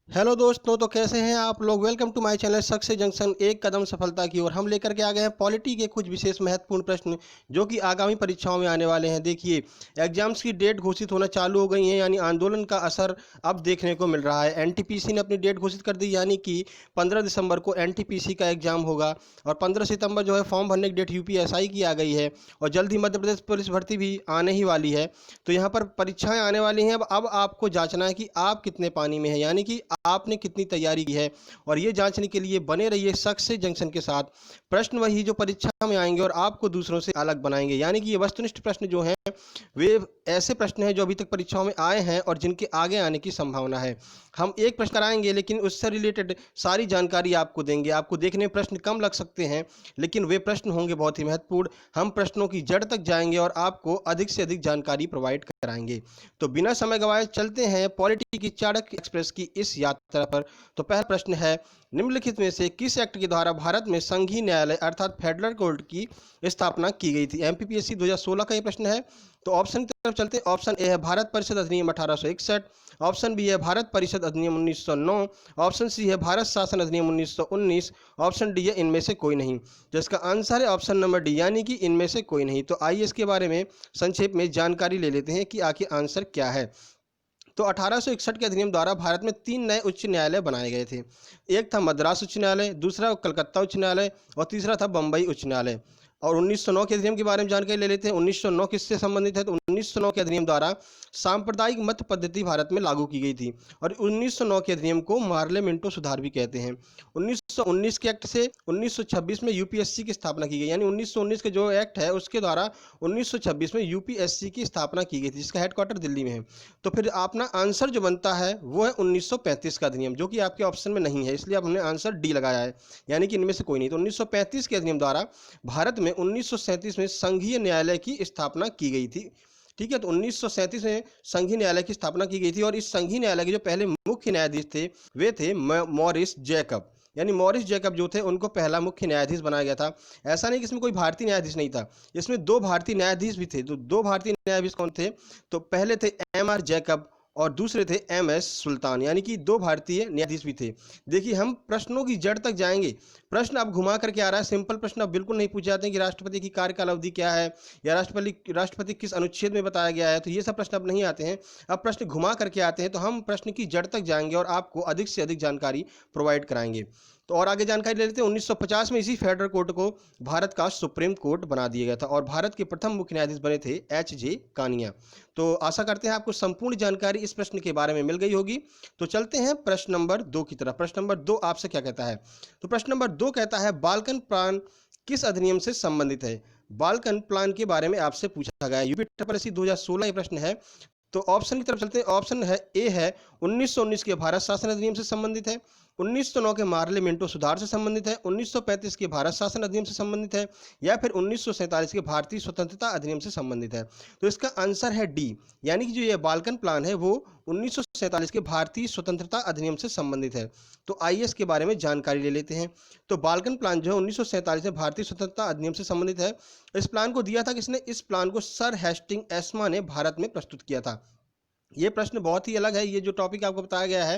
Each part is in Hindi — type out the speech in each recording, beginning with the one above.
हेलो दोस्तों, तो कैसे हैं आप लोग। Welcome to my channel success junction, एक कदम सफलता की ओर। हम लेकर के आ गए हैं पॉलिटी के कुछ विशेष महत्वपूर्ण प्रश्न जो कि आगामी परीक्षाओं में आने वाले हैं। देखिए, एग्जाम्स की डेट घोषित होना चालू हो गई है, यानी आंदोलन का असर अब देखने को मिल रहा है। एनटीपीसी ने अपनी डेट घोषित कर दी, यानी कि 15 दिसंबर को एनटीपीसी का एग्जाम होगा और 15 सितंबर जो है फॉर्म भरने की डेट यूपीएसआई की आ गई है और जल्द ही मध्य प्रदेश पुलिस भर्ती भी आने ही वाली है। तो यहाँ पर परीक्षाएं आने वाली हैं। अब आपको जांचना है कि आप कितने पानी में हैं, यानी कि आपने कितनी तैयारी की है। और ये जांचने के लिए बने रहिए सक्सेस जंक्शन के साथ। प्रश्न वही जो परीक्षा में आएंगे और आपको दूसरों से अलग बनाएंगे, यानी कि ये वस्तुनिष्ठ प्रश्न जो हैं वे ऐसे प्रश्न हैं जो अभी तक परीक्षाओं में आए हैं और जिनके आगे आने की संभावना है। हम एक प्रश्न कराएंगे लेकिन उससे रिलेटेड सारी जानकारी आपको देंगे। आपको देखने में प्रश्न कम लग सकते हैं लेकिन वे प्रश्न होंगे बहुत ही महत्वपूर्ण। हम प्रश्नों की जड़ तक जाएंगे और आपको अधिक से अधिक जानकारी प्रोवाइड कराएंगे। तो बिना समय गवाए चलते हैं पॉलिटी की चाणक्य एक्सप्रेस की इस यात्रा पर। तो पहला प्रश्न है, निम्नलिखित में से किस एक्ट के द्वारा भारत में संघीय न्यायालय अर्थात फेडरल कोर्ट की स्थापना की गई थी। एमपीपीएससी 2016 का ये प्रश्न है। तो ऑप्शन की तरफ चलते हैं। ऑप्शन ए है भारत परिषद अधिनियम 1861, ऑप्शन बी है भारत परिषद अधिनियम 1909, ऑप्शन सी है भारत शासन अधिनियम 1919, ऑप्शन डी है इनमें से कोई नहीं। तो इसका आंसर है ऑप्शन नंबर डी, यानी कि इनमें से कोई नहीं। तो आइए इसके बारे में संक्षेप में जानकारी ले लेते हैं कि आखिर आंसर क्या है। तो 1861 के अधिनियम द्वारा भारत में 3 नए उच्च न्यायालय बनाए गए थे। एक था मद्रास उच्च न्यायालय, दूसरा कलकत्ता उच्च न्यायालय और तीसरा था बम्बई उच्च न्यायालय। और 1909 के अधिनियम के बारे में जानकारी ले लेते हैं। 1909 किससे संबंधित है, तो 1909 के अधिनियम द्वारा सांप्रदायिक मत पद्धति भारत में लागू की गई थी और 1909 के अधिनियम को मार्लेमेंटो सुधार भी कहते हैं। 1919 के एक्ट से 1926 में यूपीएससी की स्थापना की गई, यानी 1919 के जो एक्ट है उसके द्वारा 1926 में यूपीएससी की स्थापना की गई थी, जिसका हेडक्वार्टर दिल्ली में है। तो फिर अपना आंसर जो बनता है वो है 1935 का अधिनियम, जो कि आपके ऑप्शन में नहीं है, इसलिए अब हमने आंसर डी लगाया है, यानी कि इनमें से कोई नहीं। तो 1935 के अधिनियम द्वारा भारत में 1937 में संघीय न्यायालय की स्थापना की गई थी। ठीक है, तो 1937 में संघीय न्यायालय की स्थापना की गई थी और इस संघीय न्यायालय के जो पहले मुख्य न्यायाधीश थे वे थे मॉरिस जैकब, यानी मॉरिस जैकब जो थे उनको पहला मुख्य न्यायाधीश बनाया गया था। ऐसा नहीं कि इसमें कोई भारतीय न्यायाधीश नहीं था, इसमें 2 भारतीय न्यायाधीश भी थे। तो 2 भारतीय न्यायाधीश कौन थे, तो पहले थे एम आर जैकब और दूसरे थे एम एस सुल्तान, यानी कि 2 भारतीय न्यायाधीश भी थे। देखिए, हम प्रश्नों की जड़ तक जाएंगे। प्रश्न अब घुमा करके आ रहा है, सिंपल प्रश्न अब बिल्कुल नहीं पूछे जाते हैं कि राष्ट्रपति की कार्यकाल अवधि क्या है या राष्ट्रपति किस अनुच्छेद में बताया गया है। तो ये सब प्रश्न अब नहीं आते हैं, अब प्रश्न घुमा करके आते हैं। तो हम प्रश्न की जड़ तक जाएंगे और आपको अधिक से अधिक जानकारी प्रोवाइड कराएंगे। तो और आगे जानकारी ले लेते हैं। 1950 में इसी फेडरल कोर्ट को भारत का सुप्रीम कोर्ट बना दिया गया था और भारत के प्रथम मुख्य न्यायाधीश बने थे एच जे कानिया। तो आशा करते हैं आपको संपूर्ण जानकारी इस प्रश्न के बारे में मिल गई होगी। तो चलते हैं प्रश्न नंबर 2 की तरफ। प्रश्न नंबर 2 आपसे क्या कहता है, तो प्रश्न नंबर 2 कहता है बाल्कन प्लान किस अधिनियम से संबंधित है। बाल्कन प्लान के बारे में आपसे पूछा गया है, यूपी ट्रिपल एससी 2016 ये प्रश्न है। तो ऑप्शन की तरफ चलते हैं। ऑप्शन है ए है 1919 के भारत शासन अधिनियम से संबंधित है, 1909 के मार्लेमेंटो सुधार से संबंधित है, 1935 के भारत शासन अधिनियम से संबंधित है या फिर 1947 के भारतीय स्वतंत्रता अधिनियम से संबंधित है। तो इसका आंसर है डी, यानी कि जो ये बाल्कन प्लान है वो 1947 के भारतीय स्वतंत्रता अधिनियम से संबंधित है। तो आइए इसके बारे में जानकारी ले लेते हैं। तो बाल्कन प्लान जो है 1947 में भारतीय स्वतंत्रता अधिनियम से संबंधित है। इस प्लान को दिया था किसने, इस प्लान को सर हेस्टिंग एस्मा ने भारत में प्रस्तुत किया था। ये प्रश्न बहुत ही अलग है, ये जो टॉपिक आपको बताया गया है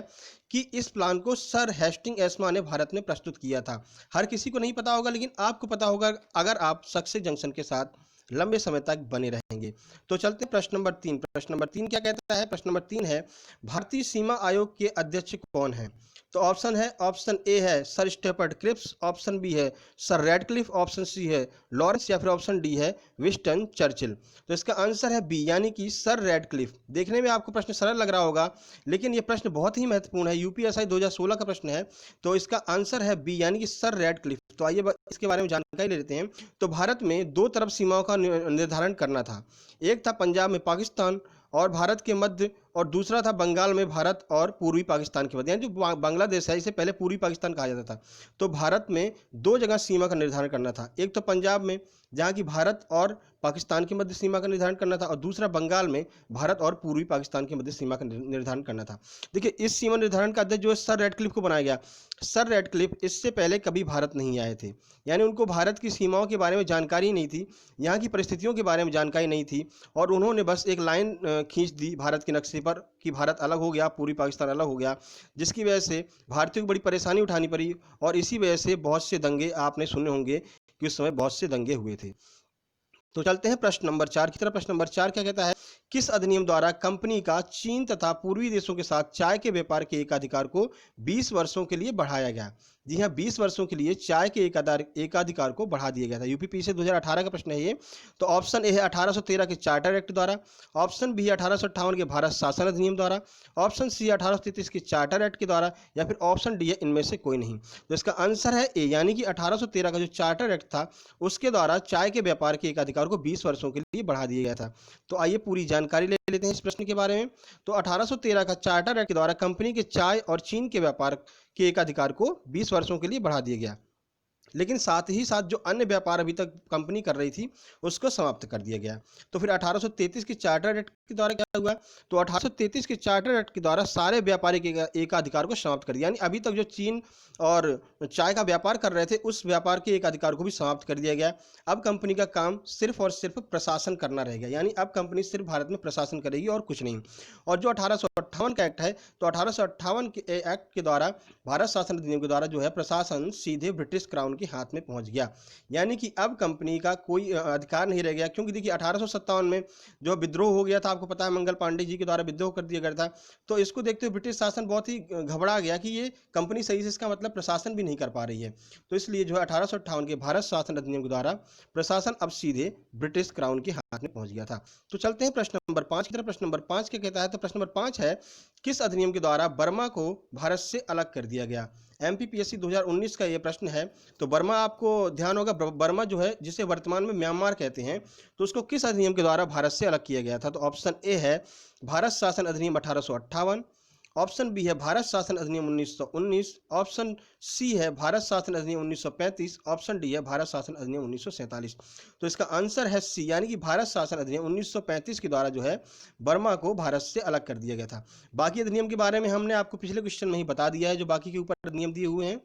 कि इस प्लान को सर हेस्टिंग एस्मा ने भारत में प्रस्तुत किया था। हर किसी को नहीं पता होगा लेकिन आपको पता होगा अगर आप सक्सेस जंक्शन के साथ लंबे समय तक बने रहेंगे। तो चलते प्रश्न नंबर 3। प्रश्न नंबर 3 क्या कहता है, प्रश्न नंबर 3 है भारतीय सीमा आयोग के अध्यक्ष कौन है। तो ऑप्शन है, ऑप्शन ए है sir Stafford Cripps, option B है सर रेडक्लिफ, ऑप्शन सी है लॉरेंस या फिर ऑप्शन डी है विंस्टन चर्चिल। तो इसका आंसर है बी, यानी कि सर रेडक्लिफ। देखने में आपको प्रश्न सरल लग रहा होगा लेकिन ये प्रश्न बहुत ही महत्वपूर्ण है, यूपीएसआई 2016 का प्रश्न है। तो इसका आंसर है बी, यानी कि सर रेडक्लिफ। तो आइए इसके बारे में जानकारी ले लेते हैं। तो भारत में 2 तरफ सीमाओं का निर्धारण करना था। एक था पंजाब में पाकिस्तान और भारत के मध्य, और दूसरा था बंगाल में भारत और पूर्वी पाकिस्तान के मध्य, यानी जो बांग्लादेश है इसे पहले पूर्वी पाकिस्तान कहा जाता था। तो भारत में 2 जगह सीमा का निर्धारण करना था, एक तो पंजाब में जहाँ की भारत और पाकिस्तान के मध्य सीमा का निर्धारण करना था और दूसरा बंगाल में भारत और पूर्वी पाकिस्तान के मध्य सीमा का निर्धारण करना था। देखिए, इस सीमा निर्धारण का अध्यक्ष जो है सर रेडक्लिफ को बनाया गया। सर रेडक्लिफ इससे पहले कभी भारत नहीं आए थे, यानी उनको भारत की सीमाओं के बारे में जानकारी नहीं थी, यहाँ की परिस्थितियों के बारे में जानकारी नहीं थी और उन्होंने बस एक लाइन खींच दी भारत के नक्शे पर कि भारत अलग हो गया, पूर्वी पाकिस्तान अलग हो गया, जिसकी वजह से भारतीयों को बड़ी परेशानी उठानी पड़ी और इसी वजह से बहुत से दंगे आपने सुने होंगे कि उस समय बहुत से दंगे हुए थे। तो चलते हैं प्रश्न नंबर 4 की तरफ। प्रश्न नंबर 4 क्या कहता है? किस अधिनियम द्वारा कंपनी का चीन तथा पूर्वी देशों के साथ चाय के व्यापार के एकाधिकार को 20 वर्षों के लिए बढ़ाया गया? जी हाँ, 20 वर्षों के लिए चाय के एकाधिकार को बढ़ा दिया गया था। यूपीपीएससी 2018 का प्रश्न है ये। तो ऑप्शन ए है 1813 के चार्टर एक्ट द्वारा, ऑप्शन बी है 1858 के भारत शासन अधिनियम द्वारा, ऑप्शन सी 1833 के चार्टर एक्ट के द्वारा, या फिर ऑप्शन डी है इनमें से कोई नहीं। तो इसका आंसर है ए, यानी कि 1813 का जो चार्टर एक्ट था उसके द्वारा चाय के व्यापार के एकाधिकार को 20 वर्षों के लिए बढ़ा दिया गया था। तो आइए पूरी जानकारी ले लेते हैं इस प्रश्न के बारे में। तो 1813 का चार्टर एक्ट के द्वारा कंपनी के चाय और चीन के व्यापार के एकाधिकार को 20 वर्षों के लिए बढ़ा दिया गया, लेकिन साथ ही साथ जो अन्य व्यापार अभी तक कंपनी कर रही थी उसको समाप्त कर दिया गया। तो फिर 1833 के चार्टर एक्ट के द्वारा क्या हुआ? तो 1833 के चार्टर एक्ट के द्वारा सारे व्यापारिक एकाधिकार को समाप्त कर दिया, यानी अभी तक जो चीन और चाय का व्यापार कर रहे थे उस व्यापार के एकाधिकार को भी समाप्त कर दिया गया। अब कंपनी का काम सिर्फ और सिर्फ प्रशासन करना रह गया, यानी अब कंपनी सिर्फ भारत में प्रशासन करेगी और कुछ नहीं। और जो 1858 का एक्ट है, तो 1858 के एक्ट के द्वारा भारत शासन अधिनियम के द्वारा जो है प्रशासन सीधे ब्रिटिश क्राउन के हाथ में पहुंच गया, यानी कि अब कंपनी का कोई अधिकार नहीं रह गया। क्योंकि देखिए 1857 में जो विद्रोह हो गया था, आपको पता है मंगल पांडे जी के द्वारा विद्रोह कर दिया गया था, तो इसको देखते हुए ब्रिटिश शासन बहुत ही घबरा गया कि ये कंपनी सही से इसका मतलब प्रशासन भी नहीं कर पा रही है। तो इसलिए जो है 1858 के भारत शासन अधिनियम के द्वारा प्रशासन अब सीधे ब्रिटिश क्राउन के हाथ में पहुंच गया था। तो चलते हैं प्रश्न नंबर 5 की तरफ। प्रश्न नंबर 5 क्या कहता है? तो प्रश्न नंबर 5 है, किस अधिनियम के द्वारा बर्मा को भारत से अलग कर दिया गया? एमपीपीएससी 2019 का ये प्रश्न है। तो बर्मा, आपको ध्यान होगा बर्मा जो है जिसे वर्तमान में म्यांमार कहते हैं, तो उसको किस अधिनियम के द्वारा भारत से अलग किया गया था? तो ऑप्शन ए है भारत शासन अधिनियम 1858, ऑप्शन बी है भारत शासन अधिनियम 1919, ऑप्शन सी है भारत शासन अधिनियम 1935, ऑप्शन डी है भारत शासन अधिनियम 1947। तो इसका आंसर है सी, यानी कि भारत शासन अधिनियम 1935 के द्वारा जो है बर्मा को भारत से अलग कर दिया गया था। बाकी अधिनियम के बारे में हमने आपको पिछले क्वेश्चन में ही बता दिया है, जो बाकी के ऊपर नियम दिए हुए हैं।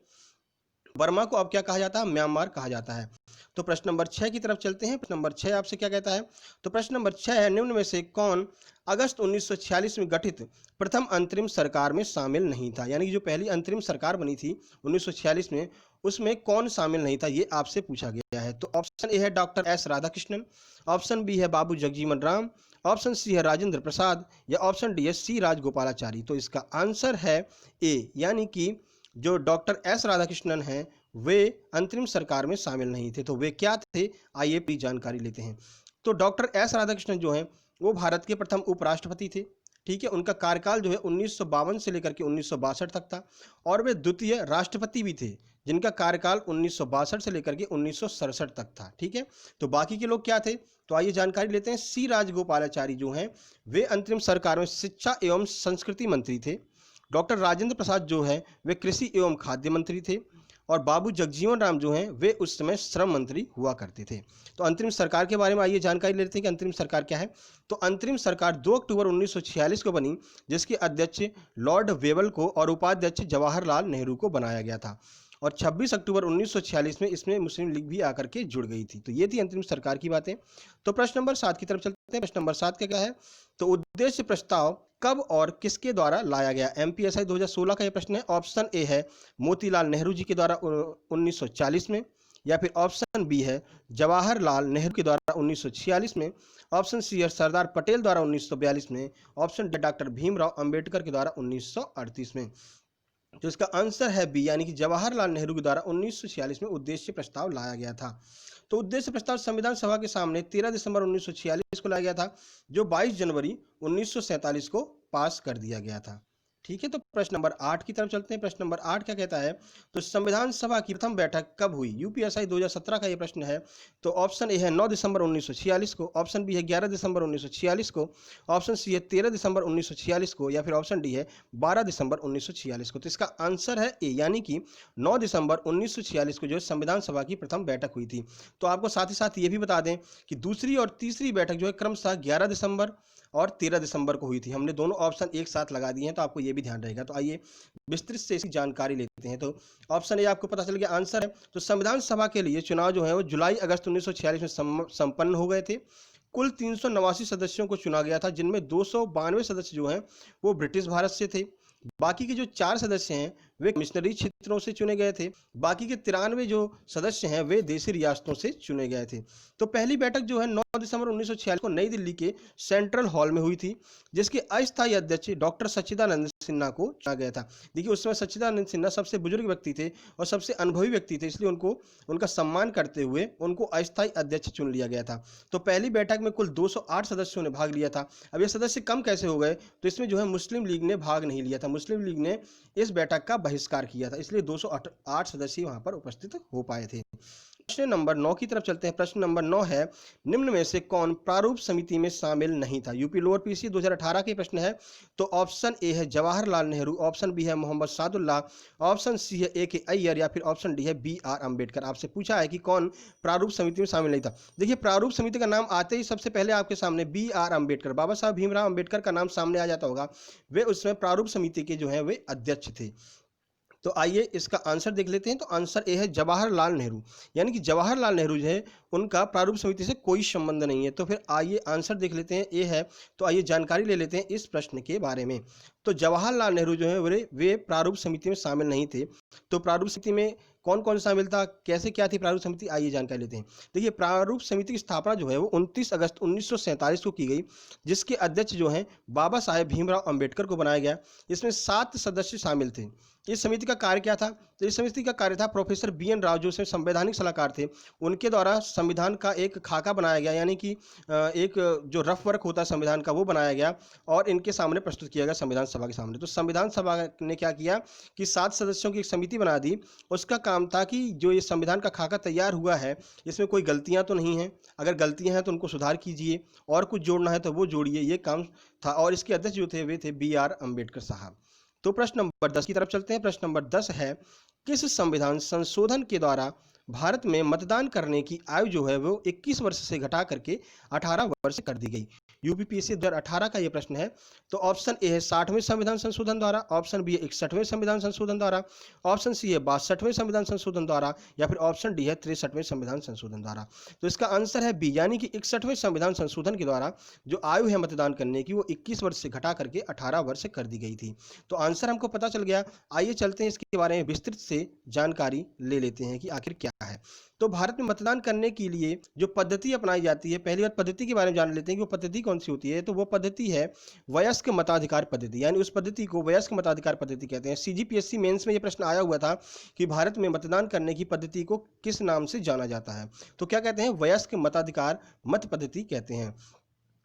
बर्मा को अब क्या कहा जाता है? म्यांमार कहा जाता है। तो प्रश्न नंबर 6 की तरफ चलते हैं। प्रश्न नंबर 6 आपसे क्या कहता है? तो प्रश्न नंबर 6 है, निम्न में से कौन अगस्त 1946 में गठित प्रथम अंतरिम सरकार में शामिल नहीं था? यानी कि जो पहली अंतरिम सरकार बनी थी 1946 में, उसमें कौन शामिल नहीं था, ये आपसे पूछा गया है। तो ऑप्शन ए है doctor S Radhakrishnan, option B है बाबू जगजीवन राम, ऑप्शन सी है राजेंद्र प्रसाद, या ऑप्शन डी है सी राजगोपालाचारी। तो इसका आंसर है ए, यानी कि जो डॉक्टर एस राधाकृष्णन हैं वे अंतरिम सरकार में शामिल नहीं थे। तो वे क्या थे, आइए पूरी जानकारी लेते हैं। तो डॉक्टर एस राधाकृष्णन जो हैं वो भारत के प्रथम उपराष्ट्रपति थे। ठीक है, उनका कार्यकाल जो है 1952 से लेकर के 1962 तक था, और वे द्वितीय राष्ट्रपति भी थे जिनका कार्यकाल 1962 से लेकर के 1967 तक था। ठीक है, तो बाकी के लोग क्या थे, तो आइए जानकारी लेते हैं। सी राजगोपालाचारी जो हैं वे अंतरिम सरकार में शिक्षा एवं संस्कृति मंत्री थे। डॉक्टर राजेंद्र प्रसाद जो है वे कृषि एवं खाद्य मंत्री थे, और बाबू जगजीवन राम जो हैं वे उस समय श्रम मंत्री हुआ करते थे। तो अंतरिम सरकार के बारे में आइए जानकारी लेते हैं कि अंतरिम सरकार क्या है। तो अंतरिम सरकार 2 अक्टूबर 1946 को बनी, जिसके अध्यक्ष लॉर्ड वेवल को और उपाध्यक्ष जवाहरलाल नेहरू को बनाया गया था, और 26 अक्टूबर 1946 में इसमें मुस्लिम लीग भी आकर के जुड़ गई थी। तो ये थी अंतरिम सरकार की बातें। तो प्रश्न नंबर 7 की तरफ चलते हैं। प्रश्न नंबर 7 क्या है? तो उद्देश्य प्रस्ताव कब और किसके द्वारा लाया गया? एमपीएसआई 2016 का ये प्रश्न है। ऑप्शन ए है मोतीलाल नेहरू जी के द्वारा 1940 में, या फिर ऑप्शन बी है जवाहरलाल नेहरू के द्वारा 1946 में, ऑप्शन सी है सरदार पटेल द्वारा 1942 में, option D doctor Bhimrao Ambedkar के द्वारा 1938 में। तो इसका आंसर है बी, यानी कि जवाहरलाल नेहरू के द्वारा 1946 में उद्देश्य प्रस्ताव लाया गया था। तो उद्देश्य प्रस्ताव संविधान सभा के सामने 13 दिसंबर 1946 को लाया गया था, जो 22 जनवरी 1947 को पास कर दिया गया था। ठीक है, तो प्रश्न नंबर 8 की तरफ चलते हैं। प्रश्न नंबर 8 क्या कहता है? तो संविधान सभा की प्रथम बैठक कब हुई? यूपीएसआई 2017 का ये प्रश्न है। तो ऑप्शन ए है 9 दिसंबर 1946 को, ऑप्शन बी है 11 दिसंबर 1946 को, ऑप्शन सी है 13 दिसंबर 1946 को, या फिर ऑप्शन डी है 12 दिसंबर 1946 को। तो इसका आंसर है ए, यानी कि 9 दिसंबर 1946 को जो संविधान सभा की प्रथम बैठक हुई थी। तो आपको साथ ही साथ ये भी बता दें कि दूसरी और तीसरी बैठक जो है क्रमशः 11 दिसंबर और 13 दिसंबर को हुई थी। हमने दोनों ऑप्शन एक साथ लगा दिए हैं, तो आपको ये भी ध्यान रहेगा। तो आइए विस्तृत से इसकी जानकारी लेते हैं। तो ऑप्शन ए आपको पता चल गया आंसर है। तो संविधान सभा के लिए चुनाव जो है वो जुलाई अगस्त 1946 में संपन्न हो गए थे। कुल 389 सदस्यों को चुना गया था, जिनमें 292 सदस्य जो हैं वो ब्रिटिश भारत से थे। बाकी के जो 4 सदस्य हैं वे मिशनरी क्षेत्रों से चुने गए थे। बाकी के 93 जो सदस्य हैं वे देशी रियासतों से चुने गए थे। तो पहली बैठक जो है 9 दिसंबर 1946 को नई दिल्ली के सेंट्रल हॉल में हुई थी, जिसके अस्थायी अध्यक्ष डॉक्टर सच्चिदानंद सिन्हा को चुना गया था। देखिए उस समय सच्चिदानंद सिन्हा सबसे बुजुर्ग व्यक्ति थे और सबसे अनुभवी व्यक्ति थे, इसलिए उनको उनका सम्मान करते हुए उनको अस्थायी अध्यक्ष चुन लिया गया था। तो पहली बैठक में कुल 208 सदस्यों ने भाग लिया था। अब ये सदस्य कम कैसे हो गए, तो इसमें जो है मुस्लिम लीग ने भाग नहीं लिया था। मुस्लिम लीग ने इस बैठक का बहिष्कार किया था, इसलिए 208 सदस्य वहां पर उपस्थित हो पाए थे। प्रश्न नंबर 9 की तरफ चलते हैं। प्रश्न नंबर 9 है, निम्न में से कौन प्रारूप समिति में शामिल नहीं था? यूपी लोअर पीसी 2018 के प्रश्न है। तो ऑप्शन ए है जवाहरलाल नेहरू, ऑप्शन बी है मोहम्मद सादुल्लाह, ऑप्शन सी है ए के अय्यर या फिर ऑप्शन डी है बी आर अम्बेडकर। आपसे पूछा है कि कौन प्रारूप समिति में शामिल नहीं था। देखिए प्रारूप समिति का नाम आते ही सबसे पहले आपके सामने बी आर अम्बेडकर, बाबा साहब भीमराव अम्बेडकर का नाम सामने आ जाता होगा। वे उसमें प्रारूप समिति के जो है वे अध्यक्ष थे। तो आइए इसका आंसर देख लेते हैं। तो आंसर ए है जवाहरलाल नेहरू, यानी कि जवाहरलाल नेहरू जो है उनका प्रारूप समिति से कोई संबंध नहीं है। तो फिर आइए आंसर देख लेते हैं, ए है। तो आइए जानकारी ले लेते हैं इस प्रश्न के बारे में। तो जवाहरलाल नेहरू जो है वे प्रारूप समिति में शामिल नहीं थे। तो प्रारूप समिति में कौन कौन शामिल था, कैसे क्या थी प्रारूप समिति, आइए जानकारी लेते हैं। देखिए प्रारूप समिति की स्थापना जो है वो 29 अगस्त 1947 को की गई, जिसके अध्यक्ष जो हैं बाबा साहेब भीमराव अम्बेडकर को बनाया गया। इसमें 7 सदस्य शामिल थे। इस समिति का कार्य क्या था? तो इस समिति का कार्य था प्रोफेसर बी एन राव जो उसमें संवैधानिक सलाहकार थे, उनके द्वारा संविधान का एक खाका बनाया गया, यानी कि एक जो रफ वर्क होता है संविधान का वो बनाया गया और इनके सामने प्रस्तुत किया गया संविधान सभा के सामने। तो संविधान सभा ने क्या किया कि 7 सदस्यों की एक समिति बना दी। उसका काम था कि जो ये संविधान का खाका तैयार हुआ है इसमें कोई गलतियां तो नहीं हैं, अगर गलतियां हैं तो उनको सुधार कीजिए और कुछ जोड़ना है तो वो जोड़िए, ये काम था। और इसके अध्यक्ष जो थे वे थे बी आर अम्बेडकर साहब। तो प्रश्न नंबर 10 की तरफ चलते हैं। प्रश्न नंबर 10 है, किस संविधान संशोधन के द्वारा भारत में मतदान करने की आयु जो है वो 21 वर्ष से घटा करके 18 वर्ष कर दी गई? यूपीपीएससी 2018 का ये प्रश्न है। तो ऑप्शन ए है 60वें संविधान संशोधन द्वारा, ऑप्शन बी है 61वें संविधान संशोधन द्वारा, ऑप्शन सी है 62वें संविधान संशोधन द्वारा या फिर ऑप्शन डी है 63वें संविधान संशोधन द्वारा। तो इसका आंसर है बी, यानी कि 61वें संविधान संशोधन के द्वारा जो आयु है मतदान करने की वो 21 वर्ष से घटा करके 18 वर्ष कर दी गई थी। तो आंसर हमको पता चल गया। आइए चलते हैं इसके बारे में विस्तृत से जानकारी ले लेते हैं कि आखिर क्या है। तो भारत में मतदान करने के लिए जो पद्धति अपनाई जाती है, पहली बार पद्धति के बारे में जान लेते हैं कि वो पद्धति कौन सी होती है। तो वो पद्धति है वयस्क मताधिकार पद्धति, यानी उस पद्धति को वयस्क मताधिकार पद्धति कहते हैं। सीजीपीएससी मेंस में ये प्रश्न आया हुआ था कि भारत में मतदान करने की पद्धति को किस नाम से जाना जाता है। तो क्या कहते हैं? वयस्क मताधिकार मत पद्धति कहते हैं।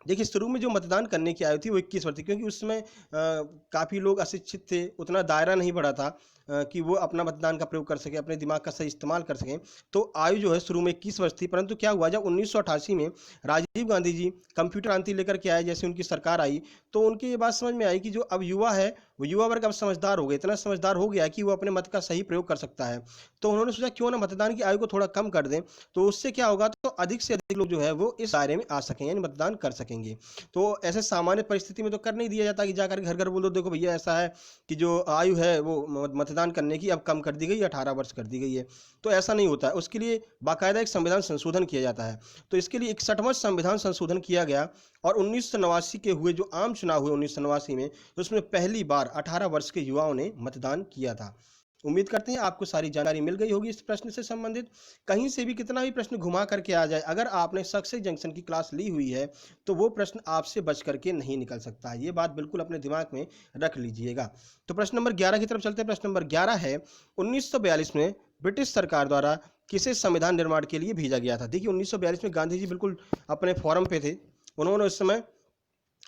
देखिए शुरू में जो मतदान करने की आयु थी वो 21 वर्ष थी, क्योंकि उसमें काफ़ी लोग अशिक्षित थे, उतना दायरा नहीं बढ़ा था कि वो अपना मतदान का प्रयोग कर सके, अपने दिमाग का सही इस्तेमाल कर सकें। तो आयु जो है शुरू में 21 वर्ष थी, परंतु क्या हुआ जब 1988 में राजीव गांधी जी कंप्यूटर क्रांति लेकर के आए, जैसे उनकी सरकार आई, तो उनकी ये बात समझ में आई कि जो अब युवा है वो युवा वर्ग अब समझदार हो गया, इतना समझदार हो गया कि वो अपने मत का सही प्रयोग कर सकता है। तो उन्होंने सोचा क्यों ना मतदान की आयु को थोड़ा कम कर दें, तो उससे क्या होगा, तो अधिक से अधिक लोग जो है वो इस दायरे में आ सकें, यानी मतदान कर सकेंगे। तो ऐसे सामान्य परिस्थिति में तो कर नहीं दिया जाता कि जाकर घर घर बोलो देखो भैया ऐसा है कि जो आयु है वो मतदान करने की अब कम कर दी गई, 18 वर्ष कर दी गई है। तो ऐसा नहीं होता है, उसके लिए बाकायदा एक संविधान संशोधन किया जाता है। तो इसके लिए 61वां संविधान संशोधन किया गया और 1989 के हुए जो आम चुनाव हुए 1989 में, उसमें पहली बार 18 वर्ष के युवाओं ने मतदान किया था। उम्मीद करते हैं आपको सारी जानकारी मिल गई होगी इस प्रश्न से संबंधित। कहीं से भी कितना भी प्रश्न घुमा करके आ जाए, अगर आपने सक्सेस जंक्शन की क्लास ली हुई है तो वो प्रश्न आपसे बच करके नहीं निकल सकता है। ये बात बिल्कुल अपने दिमाग में रख लीजिएगा। तो प्रश्न नंबर 11 की तरफ चलते हैं। प्रश्न नंबर 11 है, 1942 में ब्रिटिश सरकार द्वारा किसे संविधान निर्माण के लिए भेजा गया था? देखिए 1942 में गांधी जी बिल्कुल अपने फॉरम पे थे। उन्होंने उस समय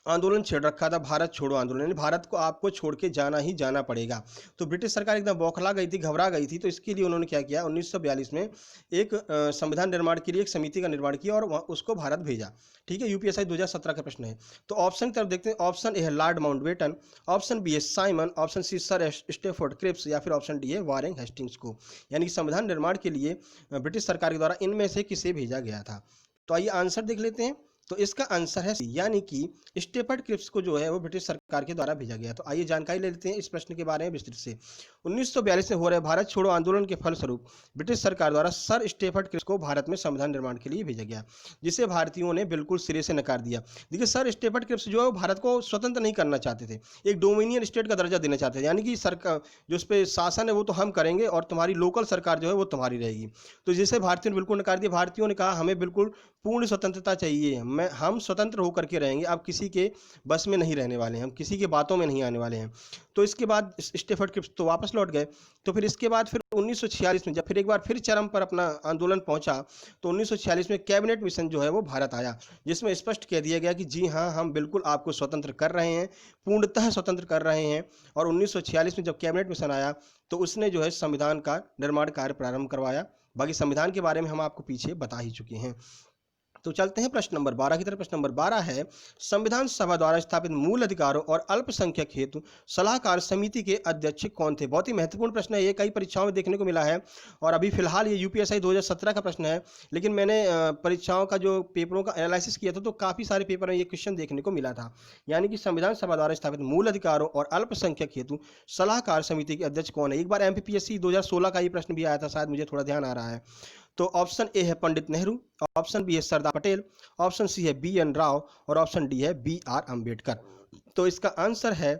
आंदोलन छेड़ रखा था, भारत छोड़ो आंदोलन, यानी भारत को आपको छोड़ के जाना ही जाना पड़ेगा। तो ब्रिटिश सरकार एकदम बौखला गई थी, घबरा गई थी। तो इसके लिए उन्होंने क्या किया, 1942 में एक संविधान निर्माण के लिए एक समिति का निर्माण किया और उसको भारत भेजा। ठीक है, यूपीएससी 2017 का प्रश्न है। तो ऑप्शन की तरफ देखते हैं। ऑप्शन ए है लॉर्ड माउंटबेटन, ऑप्शन बी है Simon, option C sir Stafford Cripps या फिर ऑप्शन डी है वारेन हेस्टिंग्स को। यानी संविधान निर्माण के लिए ब्रिटिश सरकार के द्वारा इनमें से किसे भेजा गया था? तो आइए आंसर देख लेते हैं। तो इसका आंसर है, यानी कि स्टेफर्ड क्रिप्स को जो है वो ब्रिटिश सरकार सरकार के द्वारा भेजा गया। तो आइए जानकारी ले लेते हैं इस प्रश्न के बारे में विस्तृत से। 1942 में हो रहे भारत छोड़ो आंदोलन के फलस्वरूप ब्रिटिश सरकार द्वारा सर स्टेफर्ड क्रिप्स को भारत में संविधान निर्माण के लिए भेजा गया, जिसे भारतीयों ने बिल्कुल सिरे से नकार दिया। देखिए, सर स्टेफर्ड क्रिप्स जो है भारत को स्वतंत्र नहीं करना चाहते थे, एक डोमिनियन स्टेट का दर्जा देना चाहते थे, यानी कि सरकार जो उस पर शासन है वो तो हम करेंगे और तुम्हारी लोकल सरकार जो है वो तुम्हारी रहेगी। तो जिसे भारतीयों ने बिल्कुल नकार दिया। भारतीयों ने कहा हमें बिल्कुल पूर्ण स्वतंत्रता चाहिए, हम स्वतंत्र होकर के रहेंगे, आप किसी के बस में नहीं रहने वाले हैं, हम किसी के बातों में नहीं आने वाले हैं। तो इसके बाद स्टेफर्ड क्रिप्स तो वापस लौट गए। तो फिर इसके बाद फिर 1946 में जब फिर एक बार फिर चरम पर अपना आंदोलन पहुंचा, तो 1946 में कैबिनेट मिशन जो है वो भारत आया, जिसमें स्पष्ट कह दिया गया कि जी हाँ, हम बिल्कुल आपको स्वतंत्र कर रहे हैं, पूर्णतः स्वतंत्र कर रहे हैं। और 1946 में जब कैबिनेट मिशन आया तो उसने जो है संविधान का निर्माण कार्य प्रारंभ करवाया। बाकी संविधान के बारे में हम आपको पीछे बता ही चुके हैं। तो चलते हैं प्रश्न नंबर 12 की तरफ। प्रश्न नंबर 12 है, संविधान सभा द्वारा स्थापित मूल अधिकारों और अल्पसंख्यक हेतु सलाहकार समिति के अध्यक्ष कौन थे? बहुत ही महत्वपूर्ण प्रश्न है, ये कई परीक्षाओं में देखने को मिला है और अभी फिलहाल ये यूपीएससी 2017 का प्रश्न है। लेकिन मैंने परीक्षाओं का जो पेपरों का एनालिसिस किया था तो काफ़ी सारे पेपर में ये क्वेश्चन देखने को मिला था। यानी कि संविधान सभा द्वारा स्थापित मूल अधिकारों और अल्पसंख्यक हेतु सलाहकार समिति के अध्यक्ष कौन है? एक बार एमपीपीएससी 2016 का ये प्रश्न भी आया था, शायद मुझे थोड़ा ध्यान आ रहा है। तो ऑप्शन ए है पंडित नेहरू, ऑप्शन बी है सरदार पटेल, ऑप्शन सी है बी.एन. राव और ऑप्शन डी है बी.आर. अम्बेडकर। तो इसका आंसर है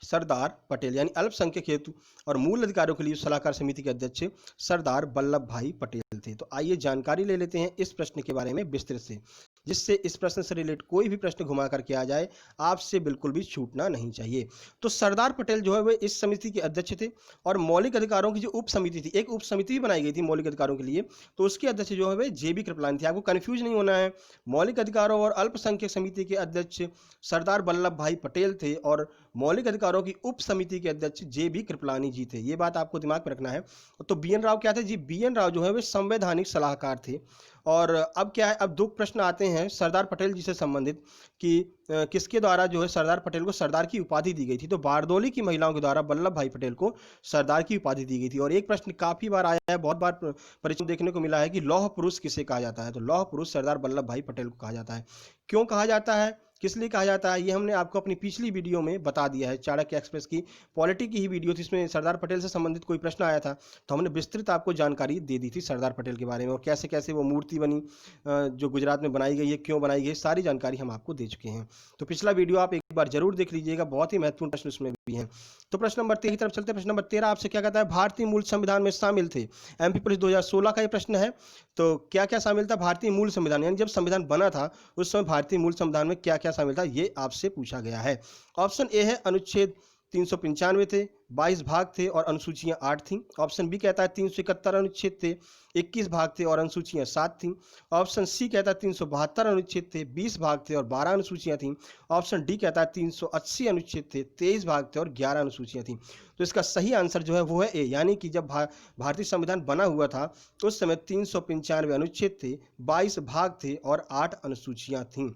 सरदार पटेल, यानी अल्पसंख्यक हेतु और मूल अधिकारों के लिए सलाहकार समिति के अध्यक्ष सरदार वल्लभ भाई पटेल थे। तो आइए जानकारी ले लेते हैं इस प्रश्न के बारे में विस्तृत से, जिससे इस प्रश्न से रिलेट कोई भी प्रश्न घुमा करके आ जाए आपसे बिल्कुल भी छूटना नहीं चाहिए। तो सरदार पटेल जो है वे इस समिति के अध्यक्ष थे और मौलिक अधिकारों की जो उप समिति थी, एक उप समिति भी बनाई गई थी मौलिक अधिकारों के लिए, तो उसके अध्यक्ष जो है वे जे.बी. कृपलानी थे। आपको कंफ्यूज नहीं होना है, मौलिक अधिकारों और अल्पसंख्यक समिति के अध्यक्ष सरदार वल्लभ भाई पटेल थे और मौलिक अधिकारों की उप समिति के अध्यक्ष जे.बी. कृपलानी जी थे। ये बात आपको दिमाग में रखना है। तो बी.एन. राव क्या थे जी? बी.एन. राव जो है वे संवैधानिक सलाहकार थे। और अब क्या है, अब दो प्रश्न आते हैं सरदार पटेल जी से संबंधित कि किसके द्वारा जो है सरदार पटेल को सरदार की उपाधि दी गई थी? तो बारदोली की महिलाओं के द्वारा वल्लभ भाई पटेल को सरदार की उपाधि दी गई थी। और एक प्रश्न काफी बार आया है, बहुत बार परीक्षा देखने को मिला है कि लौह पुरुष किसे कहा जाता है? तो लौह पुरुष सरदार वल्लभ भाई पटेल को कहा जाता है। क्यों कहा जाता है, किस लिए कहा जाता है, ये हमने आपको अपनी पिछली वीडियो में बता दिया है। चाणक्य एक्सप्रेस की पॉलिटी की ही वीडियो थी, इसमें सरदार पटेल से संबंधित कोई प्रश्न आया था तो हमने विस्तृत आपको जानकारी दे दी थी सरदार पटेल के बारे में और कैसे कैसे वो मूर्ति बनी जो गुजरात में बनाई गई है, क्यों बनाई गई, सारी जानकारी हम आपको दे चुके हैं। तो पिछला वीडियो आप एक बार जरूर देख लीजिएगा, बहुत ही महत्वपूर्ण प्रश्न उसमें भी है। तो प्रश्न नंबर 13 की तरफ चलते हैं। प्रश्न नंबर 13 आपसे क्या कहता है? भारतीय मूल संविधान में शामिल थे, एमपी पुलिस 2016 का ये प्रश्न है। तो क्या क्या शामिल था भारतीय मूल संविधान, यानी जब संविधान बना था उस समय भारतीय मूल संविधान में क्या क्या शामिल था, ये आपसे पूछा गया है। ऑप्शन ए है अनुच्छेद 395 थे, 22 भाग थे और अनुसूचियां 8 थीं। ऑप्शन बी कहता है 371 अनुच्छेद थे, 21 भाग थे और अनुसूचियां 7 थीं। ऑप्शन सी कहता है 372 अनुच्छेद थे, 20 भाग थे और 12 अनुसूचियां थीं। ऑप्शन डी कहता है 380 अनुच्छेद थे, 23 भाग थे और 11 अनुसूचियां थीं। तो इसका सही आंसर जो है वो है ए, यानी कि जब भारतीय संविधान बना हुआ था उस समय 395 अनुच्छेद थे, 22 भाग थे और 8 अनुसूचियां थीं।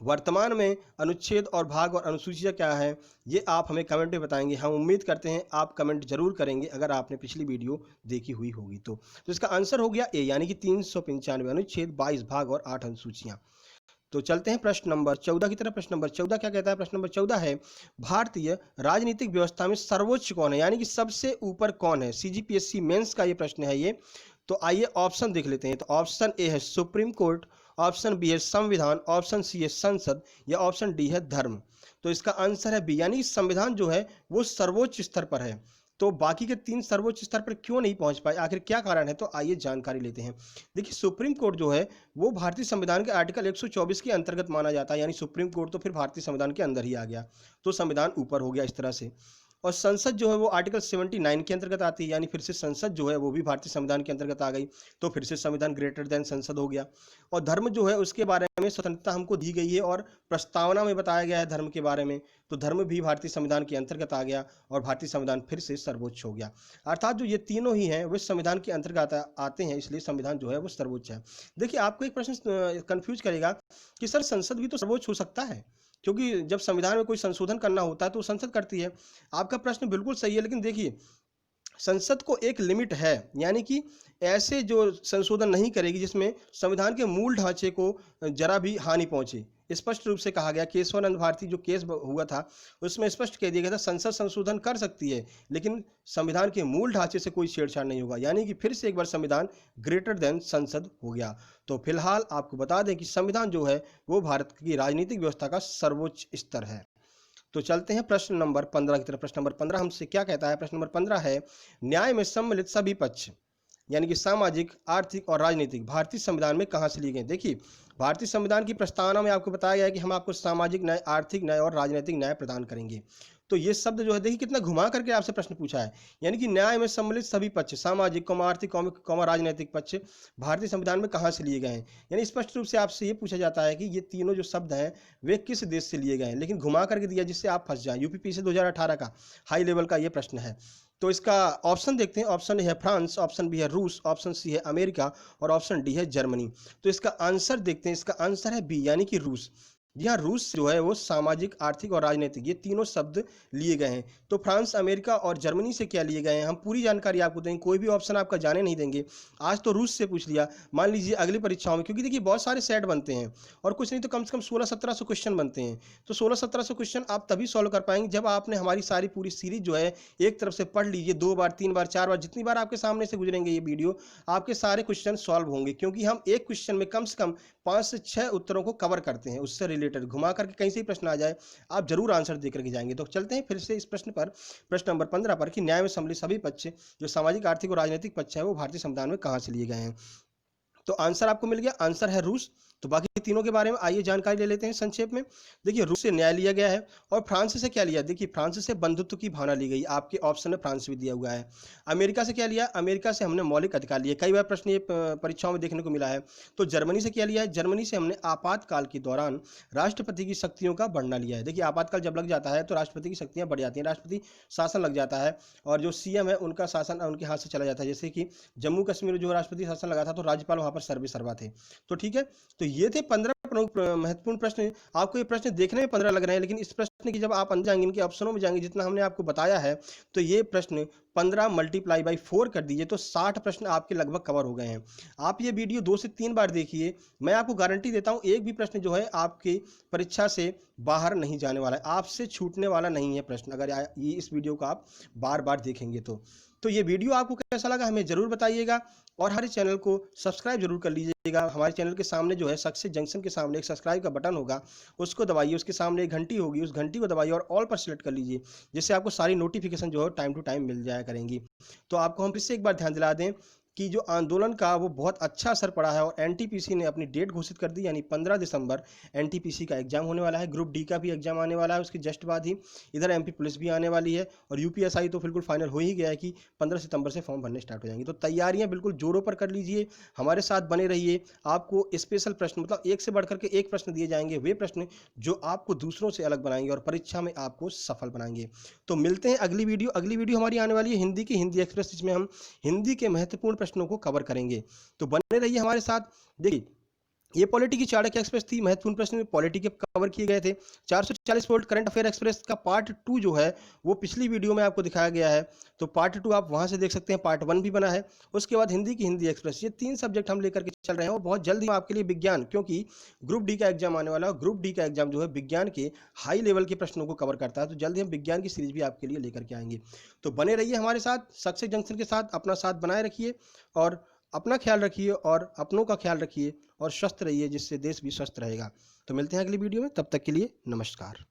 वर्तमान में अनुच्छेद और भाग और अनुसूचियां क्या है ये आप हमें कमेंट में बताएंगे। हम उम्मीद करते हैं आप कमेंट जरूर करेंगे अगर आपने पिछली वीडियो देखी हुई होगी। तो इसका आंसर हो गया ए, यानी कि 395 अनुच्छेद, 22 भाग और 8 अनुसूचियां। तो चलते हैं प्रश्न नंबर 14 की तरफ। प्रश्न नंबर 14 क्या कहता है? प्रश्न नंबर 14 है, भारतीय राजनीतिक व्यवस्था में सर्वोच्च कौन है, यानी कि सबसे ऊपर कौन है? सीजीपीएससी मेंस का ये प्रश्न है ये। तो आइए ऑप्शन देख लेते हैं। तो ऑप्शन ए है सुप्रीम कोर्ट, ऑप्शन बी है संविधान, ऑप्शन सी है संसद या ऑप्शन डी है धर्म। तो इसका आंसर है बी, यानी संविधान जो है वो सर्वोच्च स्तर पर है। तो बाकी के 3 सर्वोच्च स्तर पर क्यों नहीं पहुंच पाए, आखिर क्या कारण है? तो आइए जानकारी लेते हैं। देखिए, सुप्रीम कोर्ट जो है वो भारतीय संविधान के आर्टिकल 124 के अंतर्गत माना जाता है, यानी सुप्रीम कोर्ट तो फिर भारतीय संविधान के अंदर ही आ गया, तो संविधान ऊपर हो गया इस तरह से। और संसद जो है वो आर्टिकल 79 के अंतर्गत आती है, यानी फिर से संसद जो है वो भी भारतीय संविधान के अंतर्गत आ गई, तो फिर से संविधान ग्रेटर देन संसद हो गया। और धर्म जो है उसके बारे में स्वतंत्रता हमको दी गई है और प्रस्तावना में बताया गया है धर्म के बारे में, तो धर्म भी भारतीय संविधान के अंतर्गत आ गया और भारतीय संविधान फिर से सर्वोच्च हो गया। अर्थात जो ये तीनों ही हैं वे संविधान के अंतर्गत आते हैं, इसलिए संविधान जो है वो सर्वोच्च है। देखिए, आपको एक प्रश्न कंफ्यूज करेगा कि सर संसद भी तो सर्वोच्च हो सकता है, क्योंकि जब संविधान में कोई संशोधन करना होता है तो संसद करती है। आपका प्रश्न बिल्कुल सही है, लेकिन देखिए संसद को एक लिमिट है, यानी कि ऐसे जो संशोधन नहीं करेगी जिसमें संविधान के मूल ढांचे को जरा भी हानि पहुंचे, स्पष्ट रूप से कहा गया, केशवानंद भारती जो केस हुआ था उसमें स्पष्ट कह दिया गया था संसद संशोधन कर सकती है लेकिन संविधान के मूल ढांचे से कोई छेड़छाड़ नहीं होगा, यानी कि फिर से एक बार संविधान ग्रेटर देन संसद हो गया। तो फिलहाल आपको बता दें कि संविधान जो है वो भारत की राजनीतिक व्यवस्था का सर्वोच्च स्तर है। तो चलते हैं प्रश्न नंबर 15 की तरफ। प्रश्न नंबर 15 हमसे क्या कहता है? प्रश्न नंबर 15 है, न्याय में सम्मिलित सभी पक्ष यानी कि सामाजिक, आर्थिक और राजनीतिक भारतीय संविधान में कहां से लिए गए? देखिए, भारतीय संविधान की प्रस्तावना में आपको बताया गया है कि हम आपको सामाजिक न्याय, आर्थिक न्याय और राजनीतिक न्याय प्रदान करेंगे। तो ये शब्द जो है, देखिए कितना घुमा करके आपसे प्रश्न पूछा है, यानी कि न्याय में सम्मिलित सभी पक्ष, सामाजिक, आर्थिक, राजनीतिक पक्ष भारतीय संविधान में कहां से लिए गए हैं। यानी स्पष्ट रूप से आपसे ये पूछा जाता है कि ये तीनों जो शब्द हैं वे किस देश से लिए गए हैं, लेकिन घुमा करके दिया जिससे आप फंस जाएं। यूपीपीएससी 2018 का हाई लेवल का ये प्रश्न है। तो इसका ऑप्शन देखते हैं। ऑप्शन ए है फ्रांस, ऑप्शन बी है रूस, ऑप्शन सी है अमेरिका और ऑप्शन डी है जर्मनी। तो इसका आंसर देखते हैं। इसका आंसर है बी, यानी कि रूस। जी हाँ, रूस जो है वो सामाजिक, आर्थिक और राजनीतिक ये तीनों शब्द लिए गए हैं। तो फ्रांस, अमेरिका और जर्मनी से क्या लिए गए हैं, हम पूरी जानकारी आपको देंगे, कोई भी ऑप्शन आपका जाने नहीं देंगे। आज तो रूस से पूछ लिया, मान लीजिए अगली परीक्षाओं में, क्योंकि देखिए बहुत सारे सेट बनते हैं और कुछ नहीं तो कम से कम 1600-1700 क्वेश्चन बनते हैं। तो 1600-1700 क्वेश्चन आप तभी सॉल्व कर पाएंगे जब आपने हमारी सारी पूरी सीरीज जो है एक तरफ से पढ़ लीजिए, 2 बार, 3 बार, 4 बार, जितनी बार आपके सामने से गुजरेंगे ये वीडियो, आपके सारे क्वेश्चन सॉल्व होंगे। क्योंकि हम एक क्वेश्चन में कम से कम 5 से 6 उत्तरों को कवर करते हैं, उससे रिलेटेड घुमा करके कहीं से ही प्रश्न आ जाए आप जरूर आंसर दे करके जाएंगे। तो चलते हैं फिर से इस प्रश्न पर, प्रश्न नंबर 15 पर, कि न्याय में सम्मिलित सभी पक्ष जो सामाजिक, आर्थिक और राजनीतिक पक्ष है वो भारतीय संविधान में कहां से लिए गए हैं। तो आंसर आपको मिल गया, आंसर है रूस। तो बाकी तीनों के बारे में आइए जानकारी ले लेते हैं संक्षेप में। देखिए, रूस से न्याय लिया गया है और फ्रांस से क्या लिया? देखिए, फ्रांस से बंधुत्व की भावना ली गई, आपके ऑप्शन में फ्रांस भी दिया हुआ है। अमेरिका से क्या लिया? अमेरिका से हमने मौलिक अधिकार लिए, कई बार प्रश्न ये परीक्षाओं में देखने को मिला है। तो जर्मनी से क्या लिया है? जर्मनी से हमने आपातकाल के दौरान राष्ट्रपति की शक्तियों का बढ़ना लिया है। देखिए, आपातकाल जब लग जाता है तो राष्ट्रपति की शक्तियां बढ़ जाती हैं, राष्ट्रपति शासन लग जाता है और जो सीएम है उनका शासन उनके हाथ से चला जाता है। जैसे कि जम्मू कश्मीर में जो राष्ट्रपति शासन लगा था तो राज्यपाल वहां पर सर्वे सर्वा थे। तो ठीक है, तो ये थे 15 प्रमुख महत्वपूर्ण प्रश्न। आपको ये प्रश्न देखने में 15 लग रहे हैं, लेकिन इस प्रश्न की जब आप अंदर जाएंगे, इनके ऑप्शनों में जाएंगे, जितना हमने आपको बताया है, तो ये प्रश्न 15 मल्टीप्लाई बाई 4 कर दीजिए तो 60 प्रश्न आपके लगभग कवर हो गए हैं। आप ये वीडियो 2 से 3 बार देखिए, मैं आपको गारंटी देता हूं एक भी प्रश्न जो है आपकी परीक्षा से बाहर नहीं जाने वाला है, आपसे छूटने वाला नहीं है प्रश्न, अगर ये इस वीडियो को आप बार बार देखेंगे तो ये वीडियो आपको कैसा लगा हमें जरूर बताइएगा और हमारे चैनल को सब्सक्राइब जरूर कर लीजिएगा। हमारे चैनल के सामने जो है सक्सेस जंक्शन के सामने एक सब्सक्राइब का बटन होगा, उसको दबाइए, उसके सामने एक घंटी होगी, उस घंटी को दबाइए और ऑल पर सिलेक्ट कर लीजिए, जिससे आपको सारी नोटिफिकेशन जो है टाइम टू टाइम मिल जाया करेंगी। तो आपको हम फिर से एक बार ध्यान दिला दें कि जो आंदोलन का वो बहुत अच्छा असर पड़ा है और एनटीपीसी ने अपनी डेट घोषित कर दी, यानी 15 दिसंबर एनटीपीसी का एग्जाम होने वाला है। ग्रुप डी का भी एग्जाम आने वाला है उसके जस्ट बाद ही, इधर एमपी पुलिस भी आने वाली है और यूपीएसआई तो बिल्कुल फाइनल हो ही गया है कि 15 सितंबर से फॉर्म भरने स्टार्ट हो जाएंगे। तो तैयारियां बिल्कुल जोरों पर कर लीजिए, हमारे साथ बने रहिए। आपको स्पेशल प्रश्न, मतलब एक से बढ़कर के एक प्रश्न दिए जाएंगे, वे प्रश्न जो आपको दूसरों से अलग बनाएंगे और परीक्षा में आपको सफल बनाएंगे। तो मिलते हैं अगली वीडियो हमारी आने वाली है हिंदी की, हिंदी एक्सप्रेस, जिसमें हम हिंदी के महत्वपूर्ण प्रश्नों को कवर करेंगे। तो बने रहिए हमारे साथ। देखिए, ये पॉलिटी की चाणक्य एक्सप्रेस थी, महत्वपूर्ण प्रश्न पॉलिटी के कवर किए गए थे। 440 वोल्ट करंट अफेयर एक्सप्रेस का पार्ट 2 जो है वो पिछली वीडियो में आपको दिखाया गया है, तो पार्ट 2 आप वहां से देख सकते हैं, पार्ट 1 भी बना है। उसके बाद हिंदी की हिंदी एक्सप्रेस, ये 3 सब्जेक्ट हम लेकर के चल रहे हैं और बहुत जल्द ही आपके लिए विज्ञान, क्योंकि ग्रुप डी का एग्जाम आने वाला है। ग्रुप डी का एग्जाम जो है विज्ञान के हाई लेवल के प्रश्नों को कवर करता है, तो जल्द ही हम विज्ञान की सीरीज भी आपके लिए लेकर के आएंगे। तो बने रहिए हमारे साथ, सक्सेस जंक्शन के साथ अपना साथ बनाए रखिए और अपना ख्याल रखिए और अपनों का ख्याल रखिए और स्वस्थ रहिए, जिससे देश भी स्वस्थ रहेगा। तो मिलते हैं अगली वीडियो में, तब तक के लिए नमस्कार।